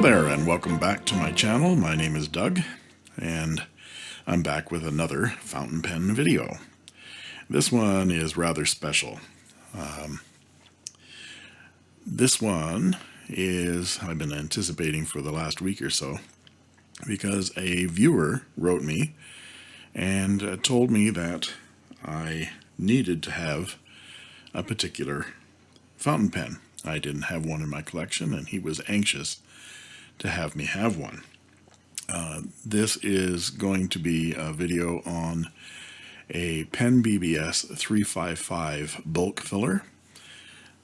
Hello there and welcome back to my channel. My name is Doug and I'm back with another fountain pen video. This one is rather special. This one is I've been anticipating for the last week or so because a viewer wrote me and told me that I needed to have a particular fountain pen. I didn't have one in my collection and he was anxious to have me have one. This is going to be a video on a PenBBS 355 bulk filler.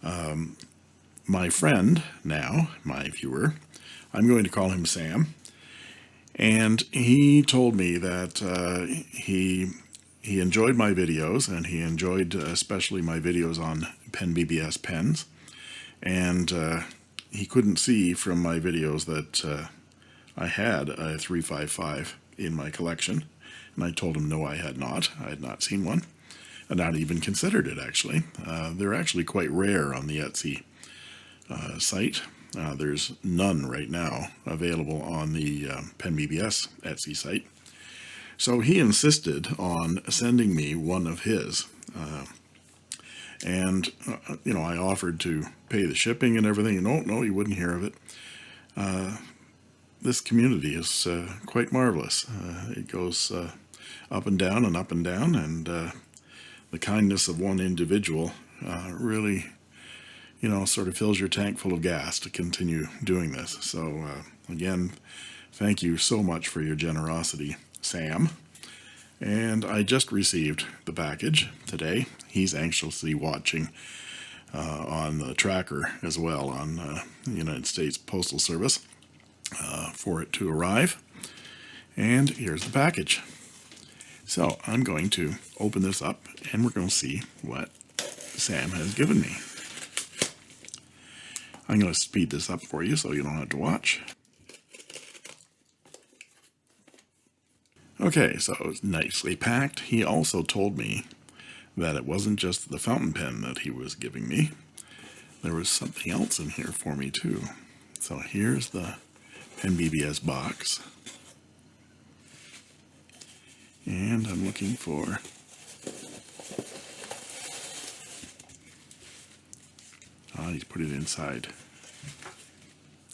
My friend now, my viewer, I'm going to call him Sam, and he told me that he enjoyed my videos, and he enjoyed especially my videos on PenBBS pens, and he couldn't see from my videos that I had a 355 in my collection, and I told him no, I had not. I had not seen one, and not even considered it, actually. They're actually quite rare on the Etsy site. There's none right now available on the PenBBS Etsy site. So he insisted on sending me one of his. And I offered to pay the shipping and everything. No, he wouldn't hear of it. This community is quite marvelous. It goes up and down and up and down, and the kindness of one individual really, sort of fills your tank full of gas to continue doing this. So again, thank you so much for your generosity, Sam. And I just received the package today. He's anxiously watching on the tracker as well on the United States Postal Service for it to arrive. And here's the package. So I'm going to open this up and we're going to see what Sam has given me. I'm going to speed this up for you so you don't have to watch. Okay, so it's nicely packed. He also told me that it wasn't just the fountain pen that he was giving me. There was something else in here for me too. So here's the PenBBS box. And I'm looking for he's put it inside.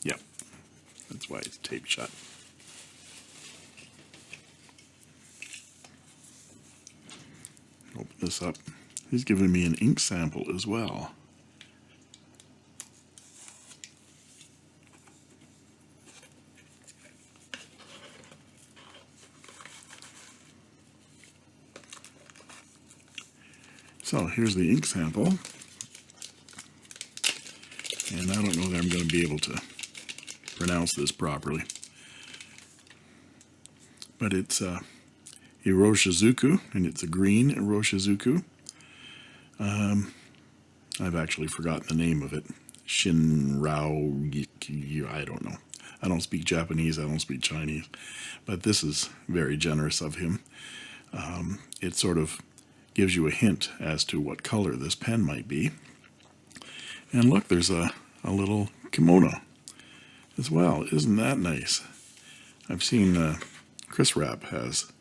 Yep, that's why it's taped shut. Open this up. He's given me an ink sample as well. So here's the ink sample. And I don't know that I'm going to be able to pronounce this properly. But it's Iroshizuku, and it's a green Iroshizuku. I've actually forgotten the name of it. Shinrao, I don't know. I don't speak Japanese, I don't speak Chinese. But this is very generous of him. It sort of gives you a hint as to what color this pen might be. And look, there's a little kimono as well. Isn't that nice? I've seen Chris Rapp has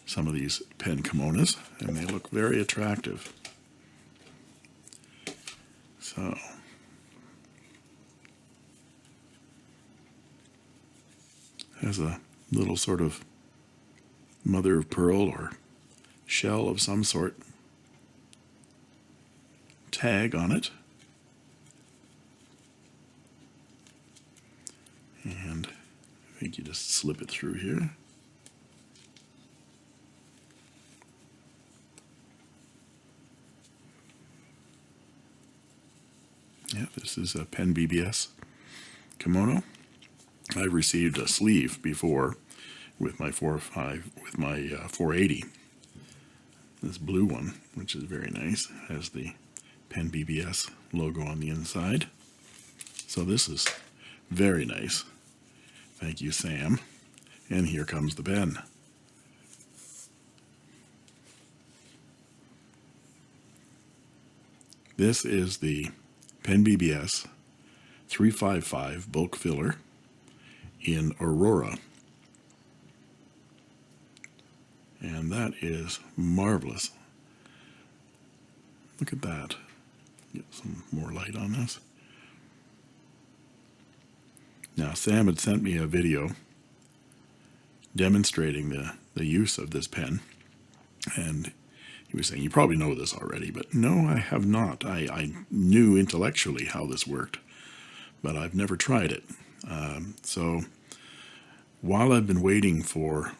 some of these pen kimonos, and they look very attractive. So, has a little sort of mother of pearl or shell of some sort tag on it. And I think you just slip it through here. Yeah, this is a PenBBS kimono. I received a sleeve before with my 480. This blue one, which is very nice, has the PenBBS logo on the inside. So this is very nice. Thank you, Sam. And here comes the pen. This is the PenBBS 355 bulk filler. in Aurora. And that is marvelous. Look at that. Get some more light on this. Now, Sam had sent me a video demonstrating the use of this pen, and he was saying, you probably know this already, but no, I have not. I knew intellectually how this worked, but I've never tried it. So while I've been waiting for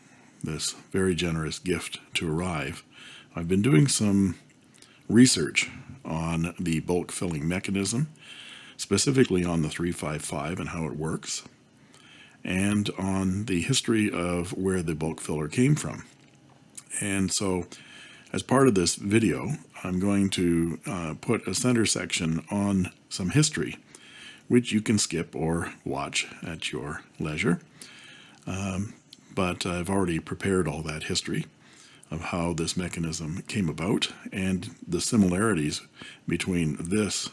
this very generous gift to arrive, I've been doing some research on the bulk filling mechanism, specifically on the 355 and how it works, and on the history of where the bulk filler came from. And so as part of this video, I'm going to put a center section on some history, which you can skip or watch at your leisure. But I've already prepared all that history of how this mechanism came about and the similarities between this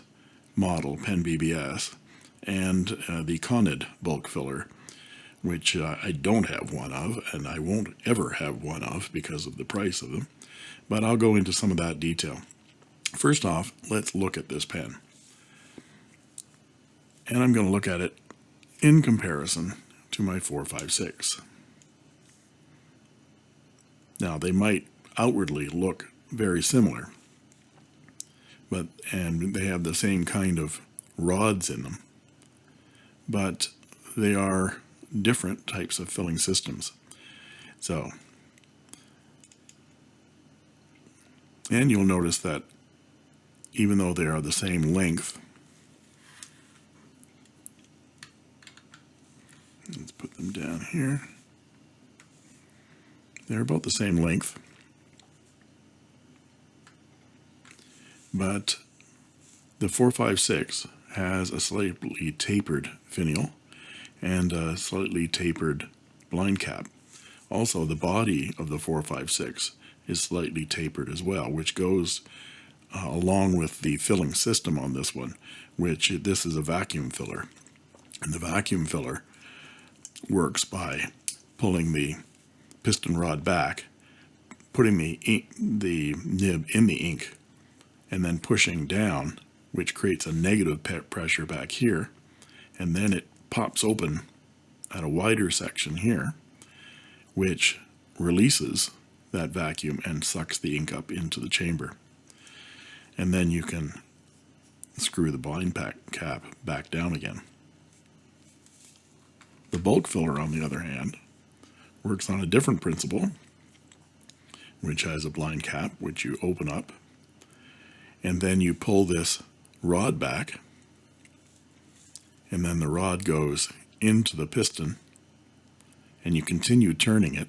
model, PenBBS, and the Conid Bulkfiller, which I don't have one of, and I won't ever have one of because of the price of them. But I'll go into some of that detail. First off, let's look at this pen. And I'm going to look at it in comparison to my 456. Now, they might outwardly look very similar, and they have the same kind of rods in them, but they are different types of filling systems. So, and you'll notice that even though they are the same length, let's put them down here, they're about the same length, but the 456 has a slightly tapered finial and a slightly tapered blind cap. Also, the body of the 456 is slightly tapered as well, which goes along with the filling system on this one, which this is a vacuum filler. And the vacuum filler works by pulling the piston rod back, putting the nib in the ink, and then pushing down, which creates a negative pressure back here, and then it pops open at a wider section here, which releases that vacuum and sucks the ink up into the chamber. And then you can screw the blind cap back down again. The bulk filler, on the other hand, works on a different principle, which has a blind cap, which you open up, and then you pull this rod back, and then the rod goes into the piston, and you continue turning it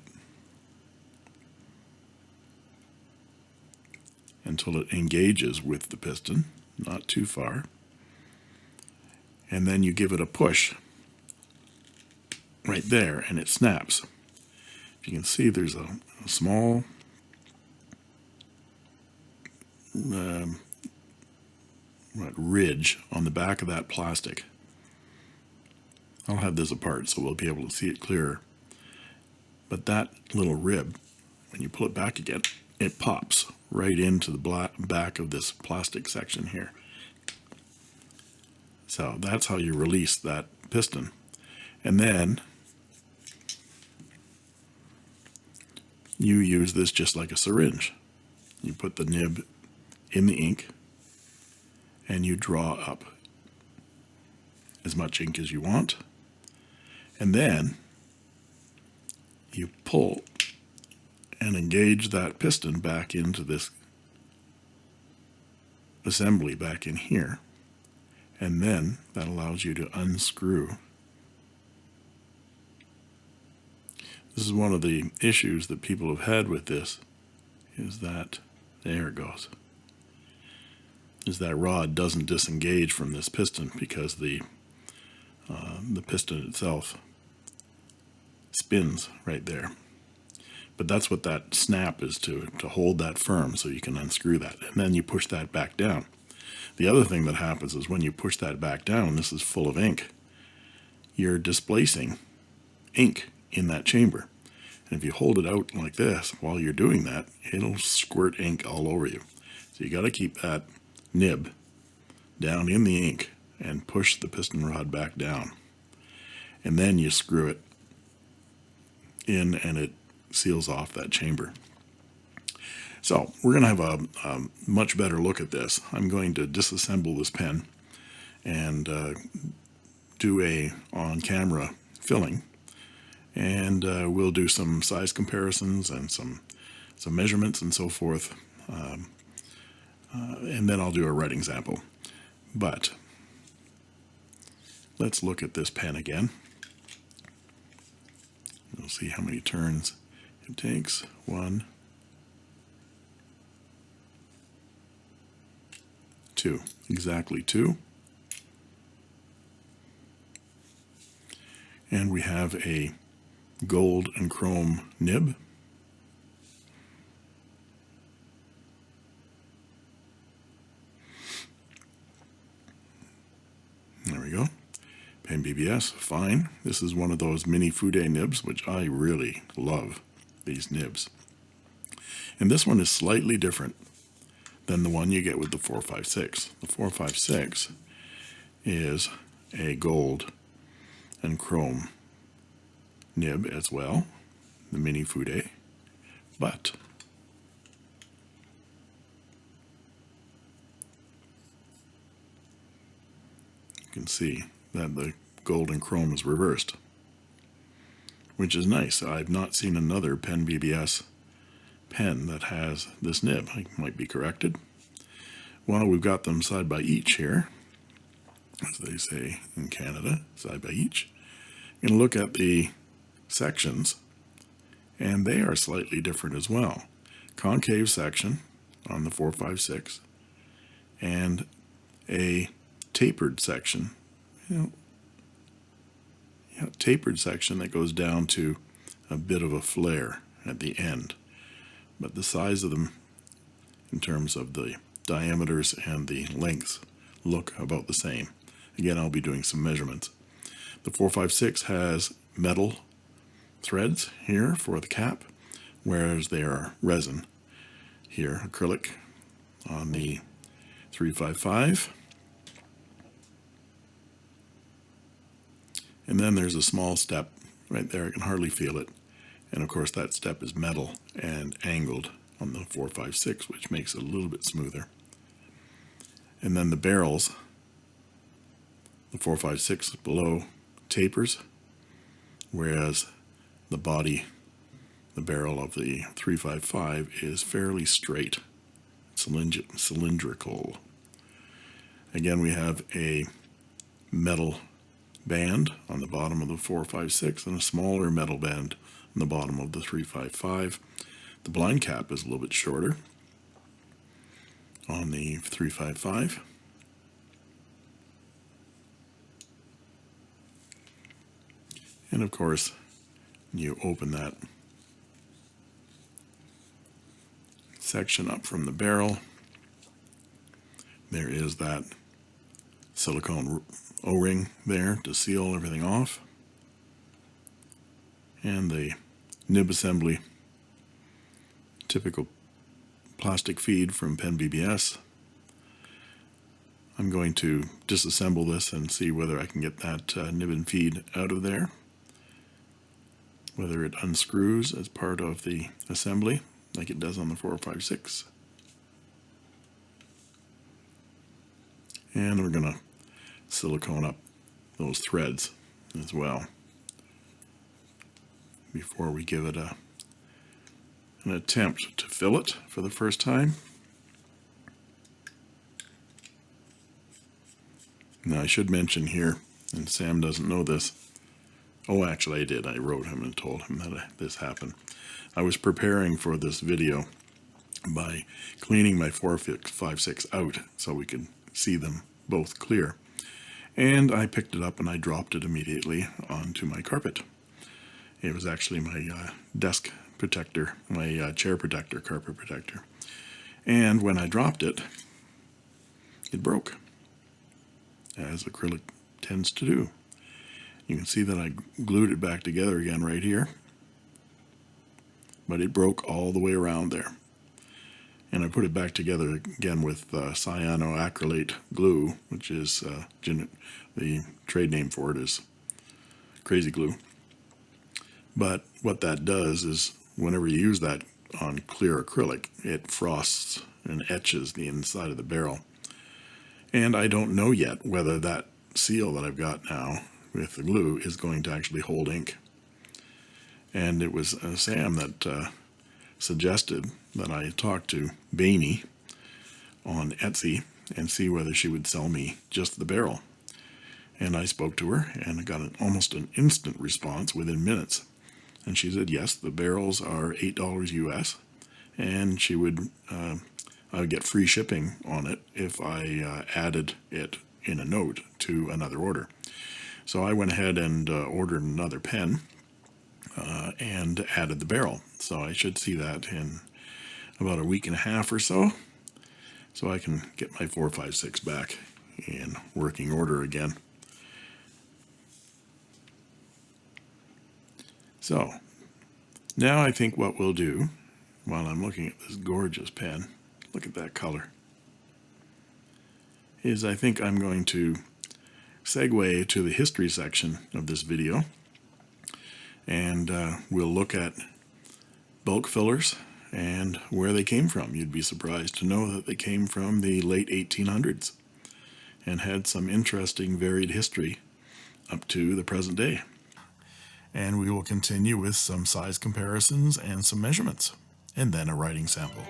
until it engages with the piston, not too far, and then you give it a push right there, and it snaps. If you can see, there's a small ridge on the back of that plastic. I'll have this apart so we'll be able to see it clearer. But that little rib, when you pull it back again, it pops right into the back of this plastic section here. So that's how you release that piston. And then you use this just like a syringe. You put the nib in the ink and you draw up as much ink as you want, and then you pull and engage that piston back into this assembly back in here, and then that allows you to unscrew. This is one of the issues that people have had with this, is that, there it goes, is that rod doesn't disengage from this piston because the piston itself spins right there. But that's what that snap is, to hold that firm so you can unscrew that. And then you push that back down. The other thing that happens is when you push that back down, this is full of ink, you're displacing ink in that chamber. And if you hold it out like this while you're doing that, it'll squirt ink all over you. So you got to keep that nib down in the ink and push the piston rod back down. And then you screw it in and it seals off that chamber. So we're going to have a much better look at this. I'm going to disassemble this pen and do a on-camera filling, and we'll do some size comparisons and some measurements and so forth, and then I'll do a writing sample. But let's look at this pen again. We'll see how many turns it takes. 1, 2, exactly 2. And we have a gold and chrome nib. There we go. PenBBS, fine. This is one of those mini Fude nibs, which I really love, these nibs. And this one is slightly different than the one you get with the 456. The 456 is a gold and chrome nib as well, the mini Fude, but you can see that the gold and chrome is reversed, which is nice. I've not seen another PenBBS pen that has this nib. I might be corrected. Well, we've got them side by each here, as they say in Canada, side by each. I'm going to look at the sections, and they are slightly different as well. Concave section on the 456 and a tapered section, tapered section that goes down to a bit of a flare at the end. But the size of them in terms of the diameters and the lengths look about the same. Again, I'll be doing some measurements. The 456 has metal threads here for the cap, whereas they are resin here, acrylic on the 355. And then there's a small step right there. I can hardly feel it. And of course that step is metal and angled on the 456, which makes it a little bit smoother. And then the barrels, the 456 below tapers, whereas the body, the barrel of the 355 is fairly straight, cylindrical. Again, we have a metal band on the bottom of the 456 and a smaller metal band on the bottom of the 355. The blind cap is a little bit shorter on the 355. And of course, you open that section up from the barrel. There is that silicone O-ring there to seal everything off. And the nib assembly, typical plastic feed from PenBBS. I'm going to disassemble this and see whether I can get that nib and feed out of there, whether it unscrews as part of the assembly like it does on the 456. And we're going to silicone up those threads as well before we give it an attempt to fill it for the first time. Now I should mention here, and Sam doesn't know this. Oh, actually I did. I wrote him and told him that this happened. I was preparing for this video by cleaning my 456 out so we could see them both clear. And I picked it up and I dropped it immediately onto my carpet. It was actually my desk protector, my chair protector, carpet protector. And when I dropped it, it broke, as acrylic tends to do. You can see that I glued it back together again right here, but it broke all the way around there. And I put it back together again with cyanoacrylate glue, which is the trade name for it is crazy glue. But what that does is whenever you use that on clear acrylic, it frosts and etches the inside of the barrel. And I don't know yet whether that seal that I've got now with the glue is going to actually hold ink. And it was Sam that suggested that I talk to Bainey on Etsy and see whether she would sell me just the barrel. And I spoke to her and I got almost an instant response within minutes. And she said, yes, the barrels are $8 US, and she would I would get free shipping on it if I added it in a note to another order. So I went ahead and ordered another pen and added the barrel. So I should see that in about a week and a half or so I can get my 456 back in working order again. So now I think what we'll do, while I'm looking at this gorgeous pen, look at that color, is I think I'm going to segue to the history section of this video, and we'll look at bulk fillers and where they came from. You'd be surprised to know that they came from the late 1800s and had some interesting varied history up to the present day. And we will continue with some size comparisons and some measurements, and then a writing sample.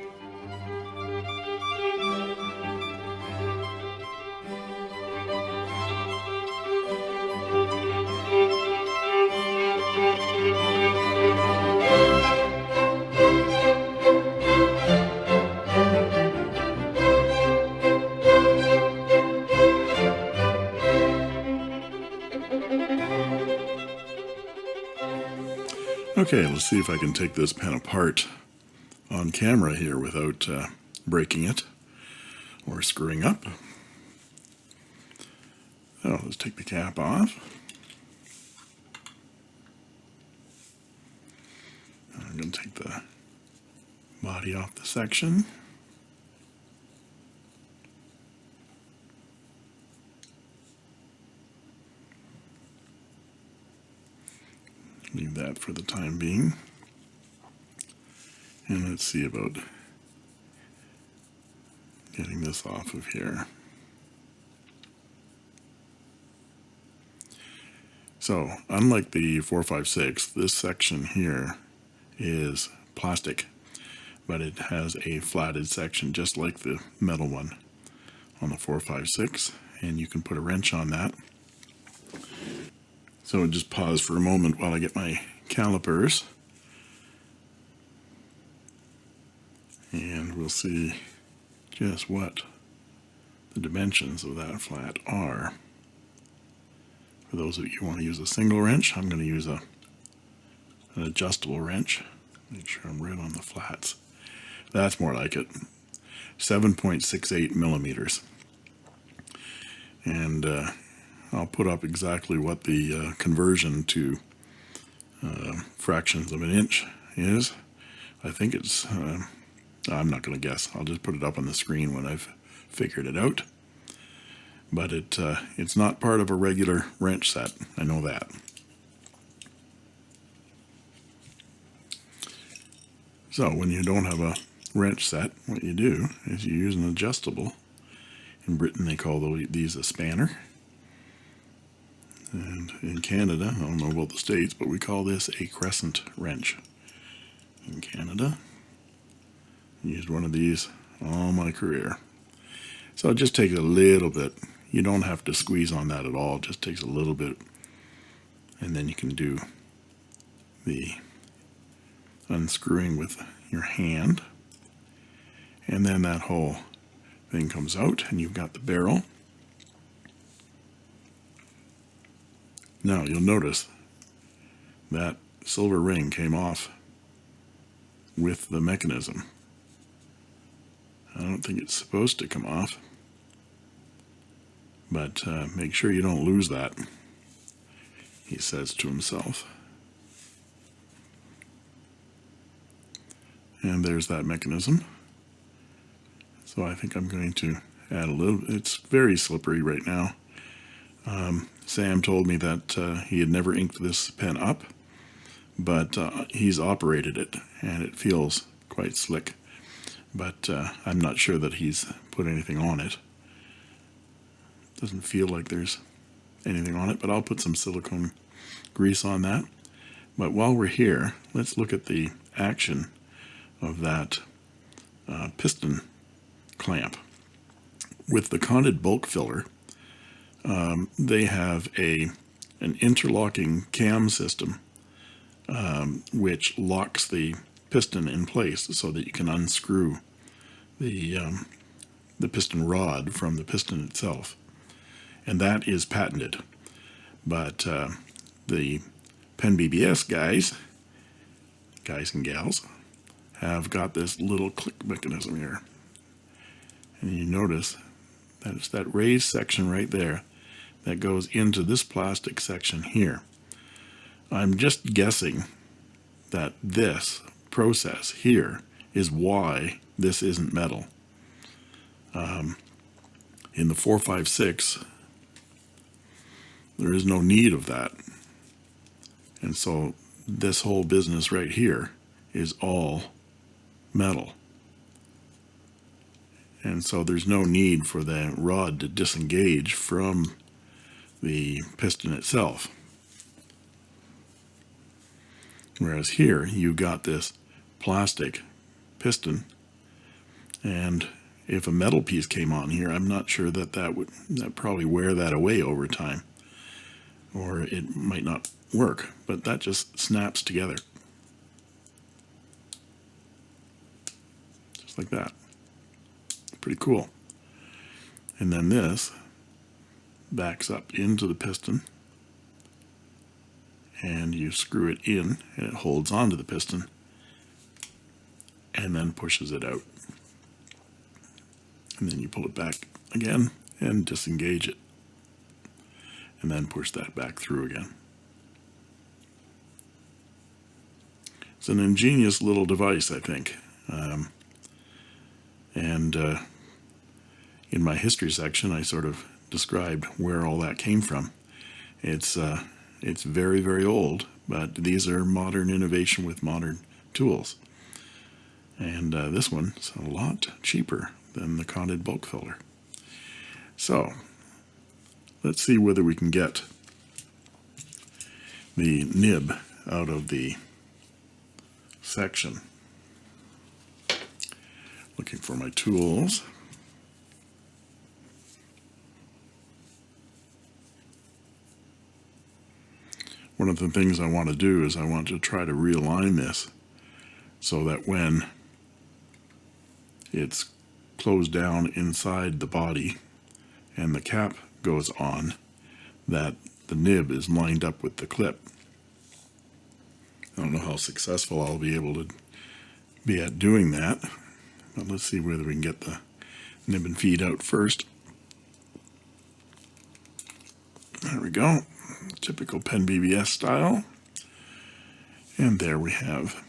Okay, let's see if I can take this pen apart on camera here without breaking it or screwing up. So let's take the cap off. I'm going to take the body off the section. Leave that for the time being. And let's see about getting this off of here. So, unlike the 456, this section here is plastic, but it has a flatted section just like the metal one on the 456, and you can put a wrench on that. So just pause for a moment while I get my calipers, and we'll see just what the dimensions of that flat are. For those of you who want to use a single wrench, I'm going to use an adjustable wrench. Make sure I'm right on the flats. That's more like it. 7.68 millimeters. And I'll put up exactly what the conversion to fractions of an inch is. I think it's, I'm not going to guess. I'll just put it up on the screen when I've figured it out. But it's not part of a regular wrench set. I know that. So when you don't have a wrench set, what you do is you use an adjustable. In Britain they call these a spanner. And in Canada, I don't know about the States, but we call this a crescent wrench. In Canada, I used one of these all my career. So it just takes a little bit. You don't have to squeeze on that at all. It just takes a little bit. And then you can do the unscrewing with your hand. And then that whole thing comes out and you've got the barrel. Now you'll notice that silver ring came off with the mechanism. I don't think it's supposed to come off, but make sure you don't lose that. he says to himself. And there's that mechanism. So I think I'm going to add a little. It's very slippery right now. Sam told me that he had never inked this pen up, but he's operated it, and it feels quite slick. But I'm not sure that he's put anything on it. Doesn't feel like there's anything on it, but I'll put some silicone grease on that. But while we're here, let's look at the action of that piston clamp. With the Conid Bulkfiller, they have an interlocking cam system which locks the piston in place so that you can unscrew the piston rod from the piston itself. And that is patented. But the PenBBS guys and gals, have got this little click mechanism here. And you notice that it's that raised section right there that goes into this plastic section here. I'm just guessing that this process here is why this isn't metal. In the 456, there is no need of that. And so this whole business right here is all metal. And so there's no need for the rod to disengage from the piston itself. Whereas here, you got this plastic piston, and if a metal piece came on here, I'm not sure that would probably wear that away over time, or it might not work, but that just snaps together. Just like that. Pretty cool. And then this backs up into the piston, and you screw it in, and it holds onto the piston, and then pushes it out. And then you pull it back again and disengage it, and then push that back through again. It's an ingenious little device, I think. In my history section, I sort of described where all that came from. It's very, very old, but these are modern innovation with modern tools. And this one is a lot cheaper than the Conid Bulkfiller. So, let's see whether we can get the nib out of the section. Looking for my tools. One of the things I want to do is I want to try to realign this so that when it's closed down inside the body and the cap goes on, that the nib is lined up with the clip. I don't know how successful I'll be able to be at doing that, but let's see whether we can get the nib and feed out first. There we go. Typical PenBBS style. And there we have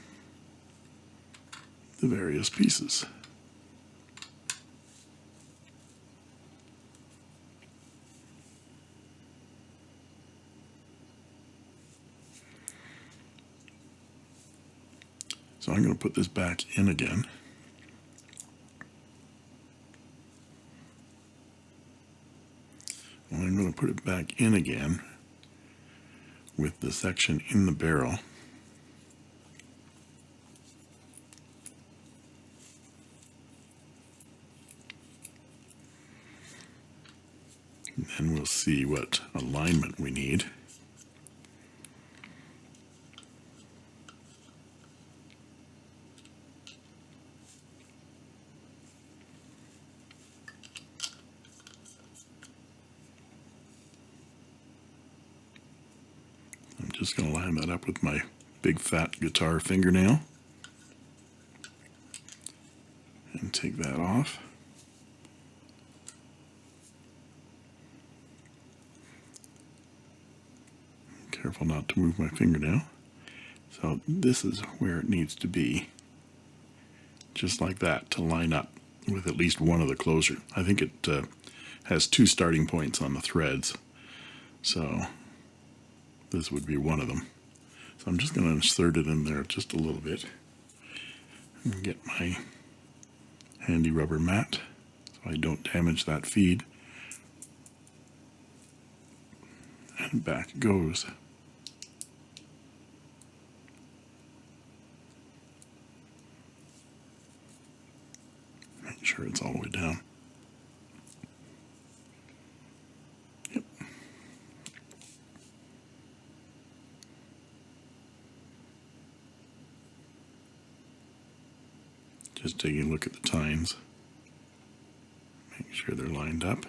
the various pieces. So I'm going to put this back in again. Well, I'm going to put it back in again with the section in the barrel. And then we'll see what alignment we need. Just going to line that up with my big fat guitar fingernail and take that off. Careful not to move my finger now. So this is where it needs to be. Just like that, to line up with at least one of the closure. I think it has 2 starting points on the threads. So this would be one of them. So I'm just going to insert it in there just a little bit. And get my handy rubber mat so I don't damage that feed. And back it goes. Make sure it's all the way down. Yep. Just taking a look at the tines. Make sure they're lined up.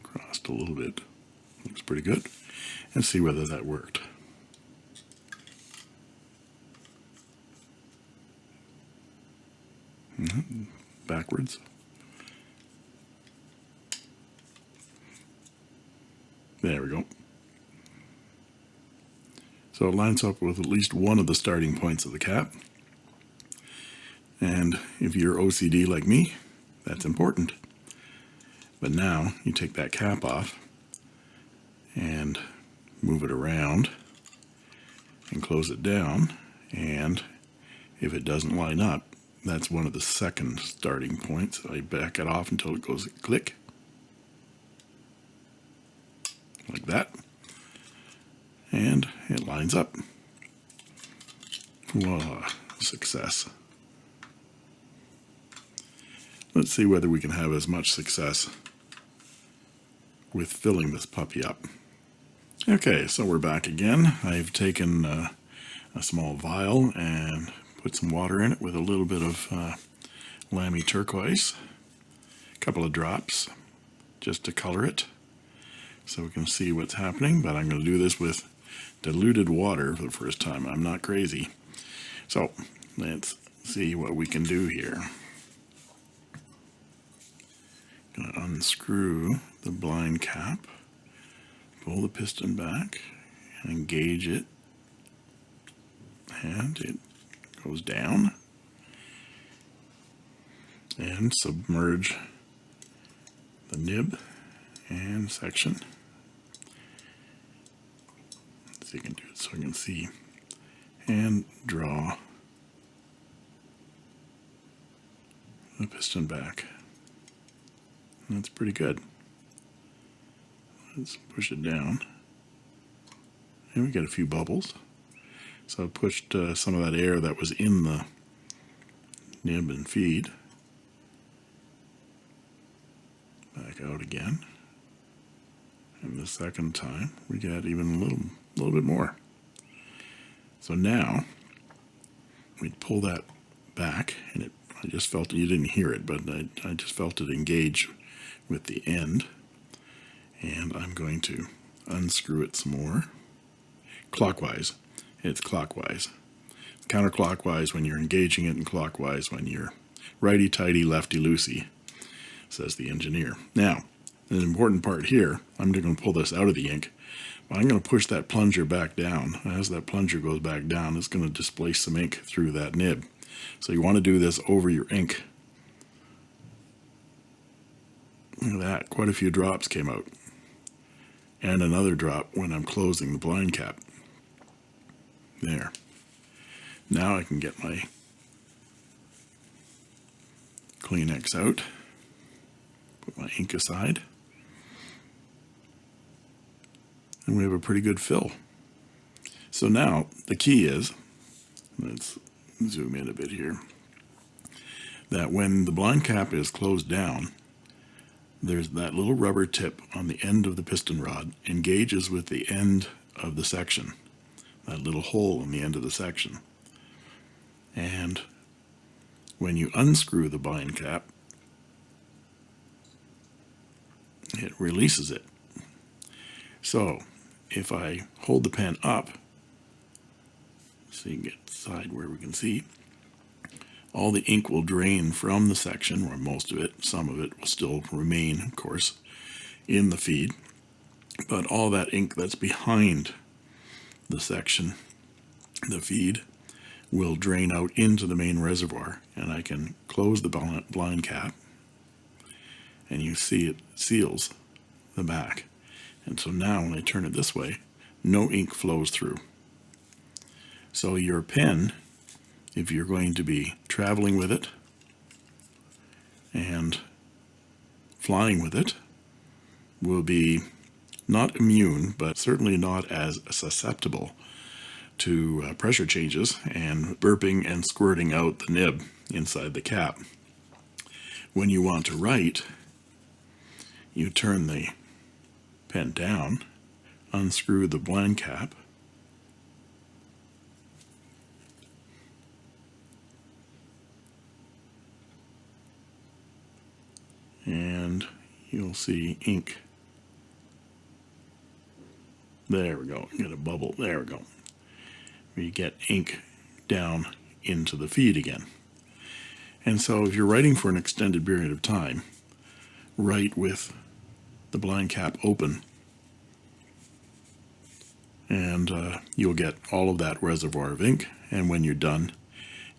Crossed a little bit. Looks pretty good. And see whether that worked. Backwards. There we go. So it lines up with at least one of the starting points of the cap. And if you're OCD like me, that's important. But now you take that cap off and move it around and close it down. And if it doesn't line up, that's one of the second starting points. I back it off until it goes click. Like that. And it lines up. Voila, success. Let's see whether we can have as much success with filling this puppy up. Okay, so we're back again. I've taken a small vial and put some water in it with a little bit of Lamy turquoise, a couple of drops just to color it so we can see what's happening. But I'm going to do this with diluted water for the first time. I'm not crazy. So let's see what we can do here. Going to unscrew the blind cap, pull the piston back, and engage it, and it goes down, and submerge the nib and section. So you can do it so you can see, and draw the piston back. That's pretty good. Let's push it down. And we got a few bubbles. So I pushed some of that air that was in the nib and feed back out again. And the second time we got even a little bit more. So now we pull that back, and I just felt, you didn't hear it, but I just felt it engage with the end, and I'm going to unscrew it some more. Clockwise. It's clockwise. Counterclockwise when you're engaging it, and clockwise when you're righty-tighty, lefty-loosey, says the engineer. Now, an important part here, I'm going to pull this out of the ink, but I'm going to push that plunger back down. As that plunger goes back down, it's going to displace some ink through that nib. So you want to do this over your ink. Look at that, quite a few drops came out. And another drop when I'm closing the blind cap. There. Now I can get my Kleenex out, put my ink aside, and we have a pretty good fill. So now the key is, let's zoom in a bit here, that when the blind cap is closed down, there's that little rubber tip on the end of the piston rod engages with the end of the section, that little hole in the end of the section. And when you unscrew the blind cap, it releases it. So if I hold the pen up, so you can get side where we can see, all the ink will drain from the section, or most of it. Some of it will still remain, of course, in the feed, but all that ink that's behind the section, the feed, will drain out into the main reservoir, and I can close the blind cap, and you see it seals the back. And so now when I turn it this way, no ink flows through. So your pen, if you're going to be traveling with it and flying with it, will be not immune, but certainly not as susceptible to pressure changes and burping and squirting out the nib inside the cap. When you want to write, you turn the pen down, unscrew the blind cap, and you'll see ink. There we go. Get a bubble. There we go. We get ink down into the feed again. And so if you're writing for an extended period of time, write with the blind cap open, and you'll get all of that reservoir of ink. And when you're done,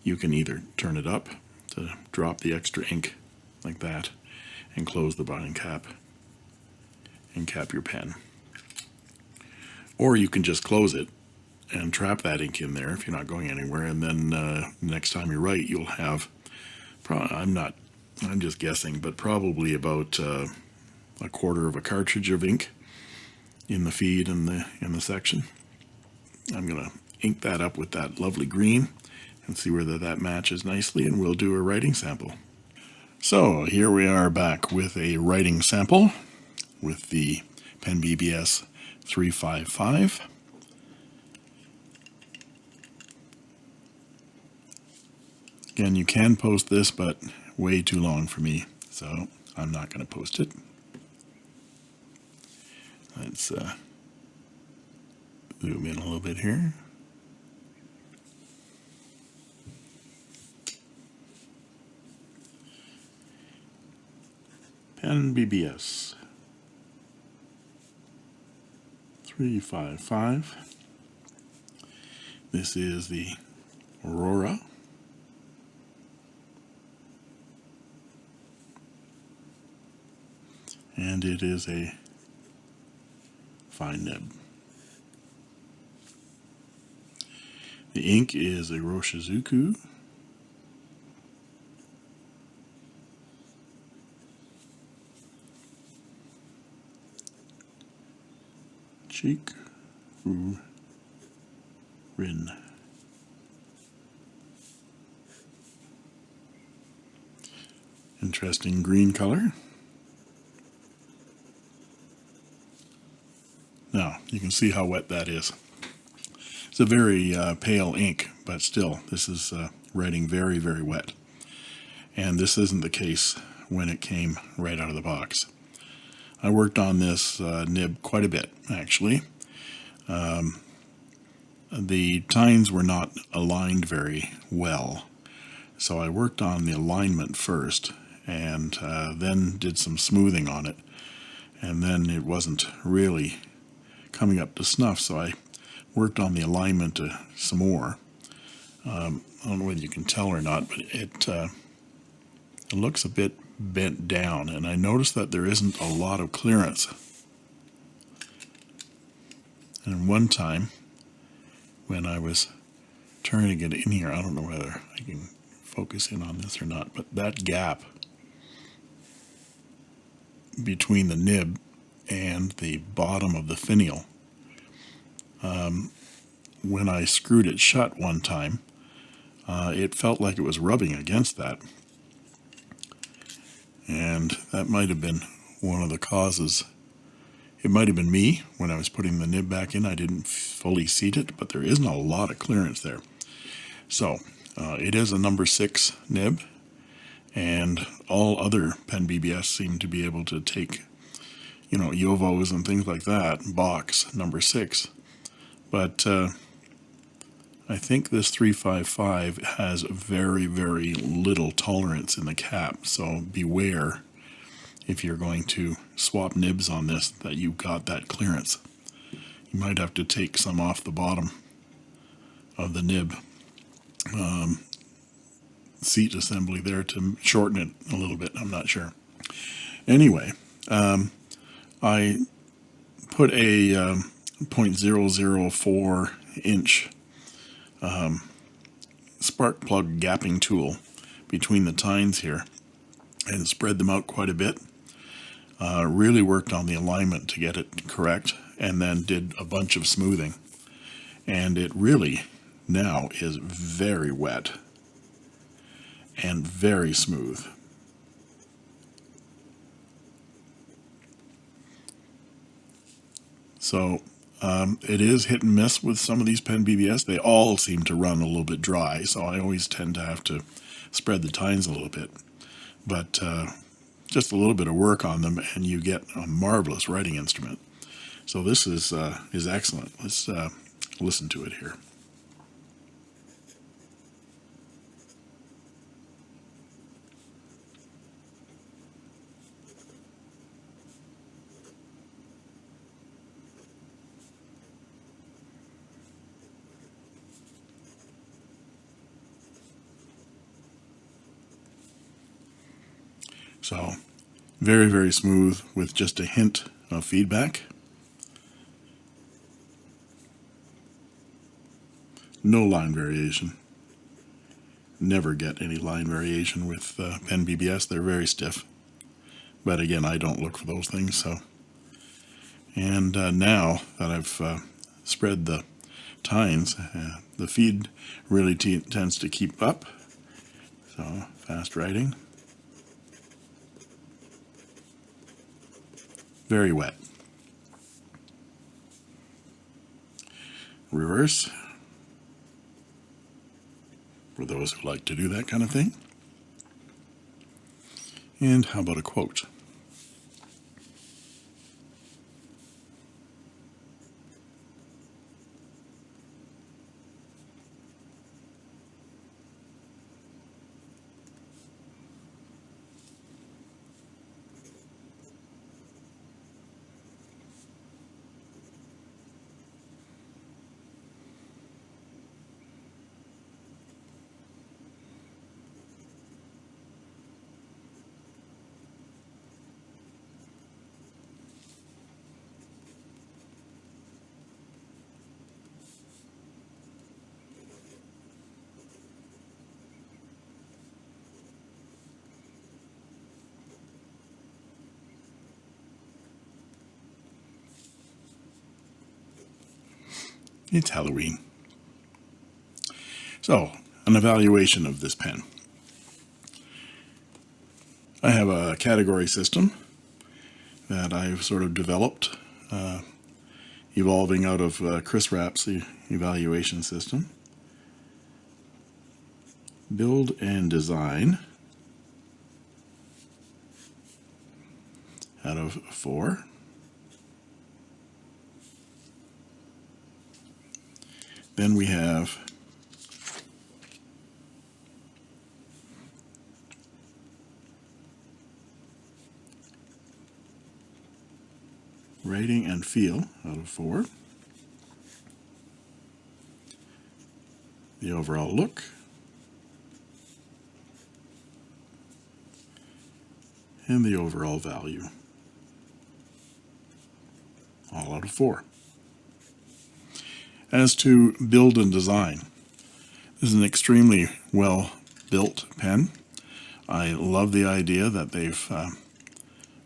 you can either turn it up to drop the extra ink like that and close the blind cap and cap your pen. Or you can just close it and trap that ink in there if you're not going anywhere, and then next time you write, you'll have, I'm just guessing, but probably about a quarter of a cartridge of ink in the feed in the section. I'm going to ink that up with that lovely green and see whether that matches nicely, and we'll do a writing sample. So here we are back with a writing sample with the PenBBS 355. Again, you can post this, but way too long for me, so I'm not going to post it. Let's zoom in a little bit here. PenBBS 355. This is the Aurora. And it is a fine nib. The ink is a Roshizuku. Cheek Rin. Interesting green color. Now, you can see how wet that is. It's a very pale ink, but still, this is writing very, very wet. And this isn't the case when it came right out of the box. I worked on this nib quite a bit, actually. The tines were not aligned very well, so I worked on the alignment first, and then did some smoothing on it, and then it wasn't really coming up to snuff, so I worked on the alignment some more. I don't know whether you can tell or not, but it looks a bit bent down, and I noticed that there isn't a lot of clearance. And one time when I was turning it in here, I don't know whether I can focus in on this or not, but that gap between the nib and the bottom of the finial, when I screwed it shut one time, it felt like it was rubbing against that. And that might have been one of the causes. It might have been me when I was putting the nib back in. I didn't fully seat it, but there isn't a lot of clearance there. So it is a number 6 nib, and all other PenBBS seem to be able to take, you know, Yovos and things like that, box number 6. But I think this 355 has very, very little tolerance in the cap, so beware if you're going to swap nibs on this, that you've got that clearance. You might have to take some off the bottom of the nib seat assembly there to shorten it a little bit. I'm not sure. Anyway, I put a 0.004 inch spark plug gapping tool between the tines here and spread them out quite a bit. Really worked on the alignment to get it correct, and then did a bunch of smoothing. And it really now is very wet and very smooth. So it is hit and miss with some of these PenBBS. They all seem to run a little bit dry, so I always tend to have to spread the tines a little bit. But just a little bit of work on them and you get a marvelous writing instrument. So this is excellent. Let's listen to it here. So very, very smooth with just a hint of feedback. No line variation. Never get any line variation with PenBBS. They're very stiff. But again, I don't look for those things. So, and now that I've spread the tines, the feed really tends to keep up. So fast writing. Very wet. Reverse. For those who like to do that kind of thing. And how about a quote? It's Halloween. So, an evaluation of this pen. I have a category system that I've sort of developed, evolving out of Chris Rapp's evaluation system. Build and design out of 4. Then we have writing and feel out of 4. The overall look. And the overall value. All out of 4. As to build and design, this is an extremely well built pen. I love the idea that they've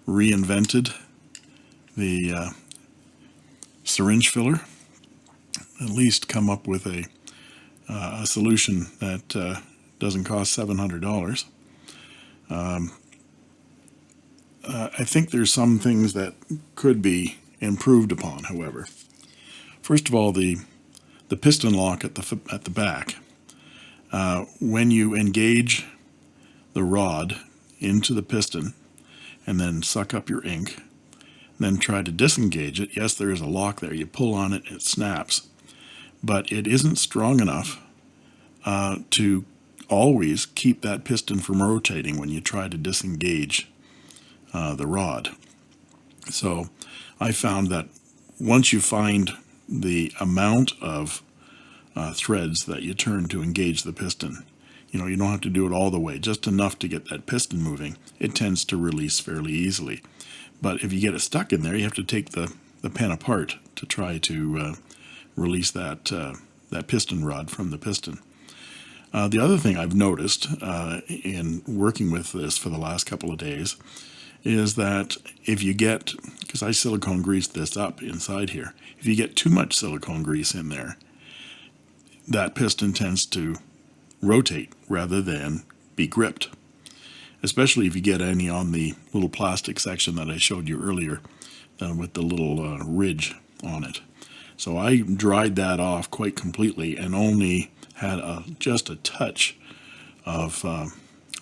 reinvented the syringe filler, at least come up with a solution that doesn't cost $700. I think there's some things that could be improved upon, however. First of all, the piston lock at the back. When you engage the rod into the piston and then suck up your ink, then try to disengage it. Yes, there is a lock there. You pull on it, it snaps. But it isn't strong enough to always keep that piston from rotating when you try to disengage the rod. So I found that once you find the amount of threads that you turn to engage the piston, you don't have to do it all the way, just enough to get that piston moving. It tends to release fairly easily. But if you get it stuck in there, you have to take the pen apart to try to release that piston rod from the piston. The other thing I've noticed in working with this for the last couple of days is that if you get, because I silicone greased this up inside here, if you get too much silicone grease in there, that piston tends to rotate rather than be gripped, especially if you get any on the little plastic section that I showed you earlier with the little ridge on it. So I dried that off quite completely and only had just a touch of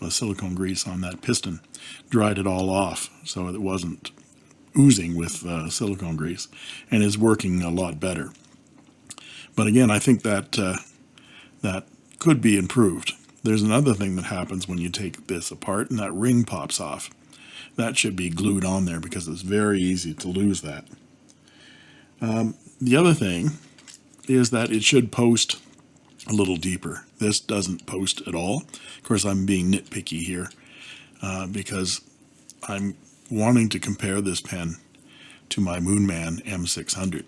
silicone grease on that piston. Dried it all off so it wasn't oozing with silicone grease, and is working a lot better. But again, I think that that could be improved. There's another thing that happens when you take this apart, and that ring pops off. That should be glued on there because it's very easy to lose that. The other thing is that it should post a little deeper. This doesn't post at all. Of course, I'm being nitpicky here because I'm wanting to compare this pen to my Moonman M600,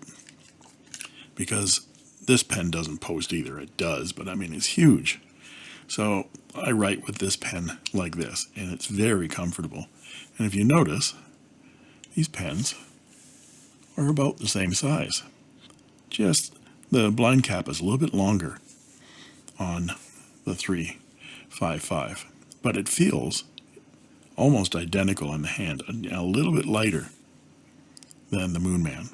because this pen doesn't post either. It does, but I mean, it's huge. So I write with this pen like this, and it's very comfortable. And if you notice, these pens are about the same size. Just the blind cap is a little bit longer on the 355, but it feels almost identical in the hand, a little bit lighter than the Moonman.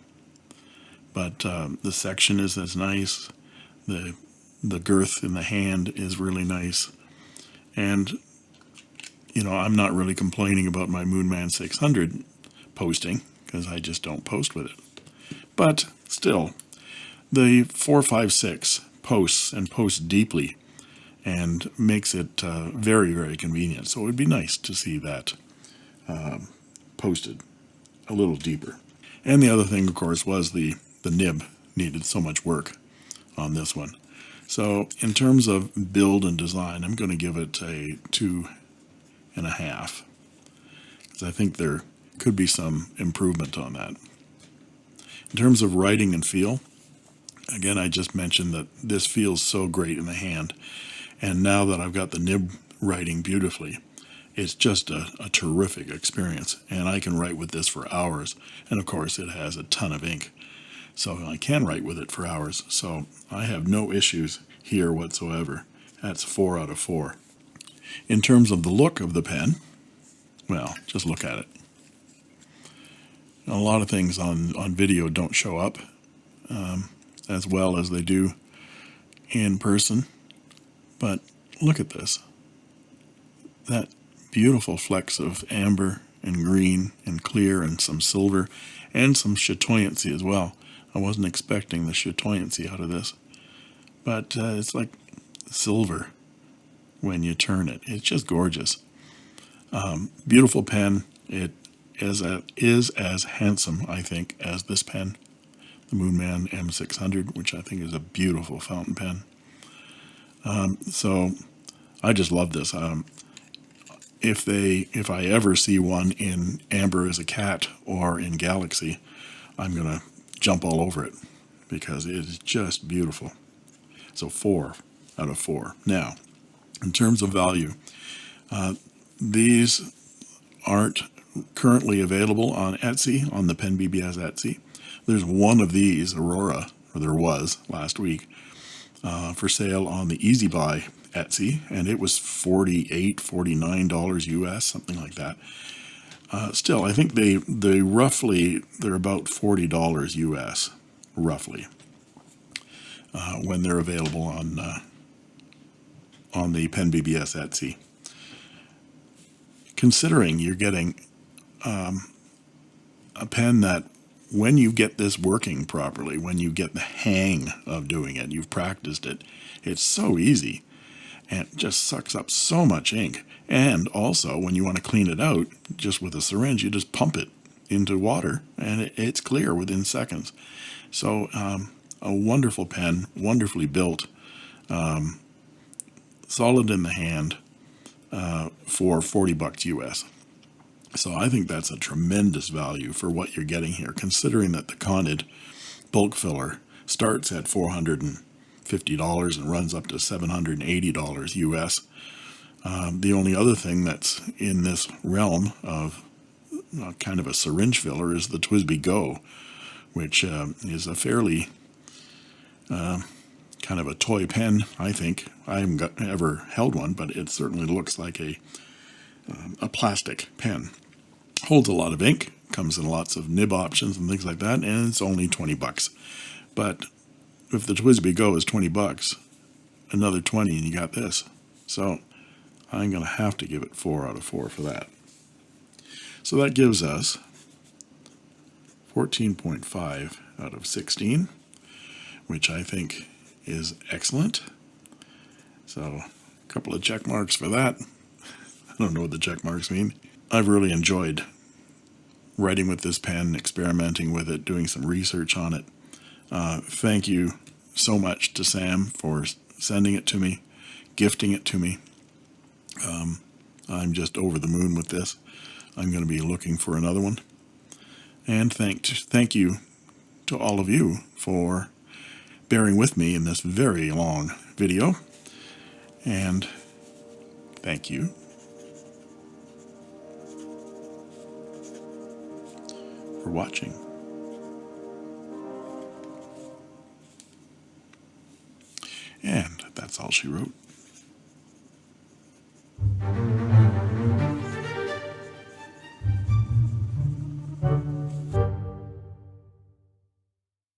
But the section is as nice, the girth in the hand is really nice, and I'm not really complaining about my Moonman 600 posting, because I just don't post with it. But still, the 456 posts and posts deeply and makes it very, very convenient. So it would be nice to see that posted a little deeper. And the other thing, of course, was the nib needed so much work on this one. So in terms of build and design, I'm going to give it a 2.5, because I think there could be some improvement on that. In terms of writing and feel, again, I just mentioned that this feels so great in the hand, and now that I've got the nib writing beautifully, it's just a terrific experience, and I can write with this for hours. And of course, it has a ton of ink, so I can write with it for hours. So I have no issues here whatsoever. That's 4 out of 4. In terms of the look of the pen, well, just look at it. A lot of things on video don't show up as well as they do in person, but look at this. That beautiful flecks of amber and green and clear and some silver and some chatoyancy as well. I wasn't expecting the chatoyancy out of this, but it's like silver when you turn it. It's just gorgeous. Beautiful pen. It is as handsome, I think, as this pen, the Moonman M600, which I think is a beautiful fountain pen. So I just love this. If I ever see one in Amber as a Cat or in Galaxy, I'm going to jump all over it because it is just beautiful. So 4 out of 4. Now, in terms of value, these aren't currently available on Etsy, on the PenBBS Etsy. There's one of these, Aurora, or there was last week, for sale on the Easy Buy Etsy, and it was $48, $49 US, something like that. Still, I think they're about $40 US, roughly, when they're available on the PenBBS Etsy. Considering you're getting a pen that, when you get this working properly, when you get the hang of doing it, you've practiced it, it's so easy. and it just sucks up so much ink. And also, when you want to clean it out, just with a syringe, you just pump it into water, and it's clear within seconds. So a wonderful pen, wonderfully built, solid in the hand, for $40 US. So I think that's a tremendous value for what you're getting here, considering that the Conid Bulkfiller starts at $450 and runs up to $780 US. The only other thing that's in this realm of kind of a syringe filler is the TWSBI Go, which is a fairly kind of a toy pen, I think. I haven't ever held one, but it certainly looks like a plastic pen. Holds a lot of ink, comes in lots of nib options and things like that, and it's only $20. But if the TWSBI Go is $20, another 20 and you got this. So I'm going to have to give it 4 out of 4 for that. So that gives us 14.5 out of 16, which I think is excellent. So a couple of check marks for that. I don't know what the check marks mean. I've really enjoyed writing with this pen, experimenting with it, doing some research on it. Thank you so much to Sam for sending it to me, gifting it to me. I'm just over the moon with this. I'm going to be looking for another one. And thank you to all of you for bearing with me in this very long video. And thank you for watching. And that's all she wrote.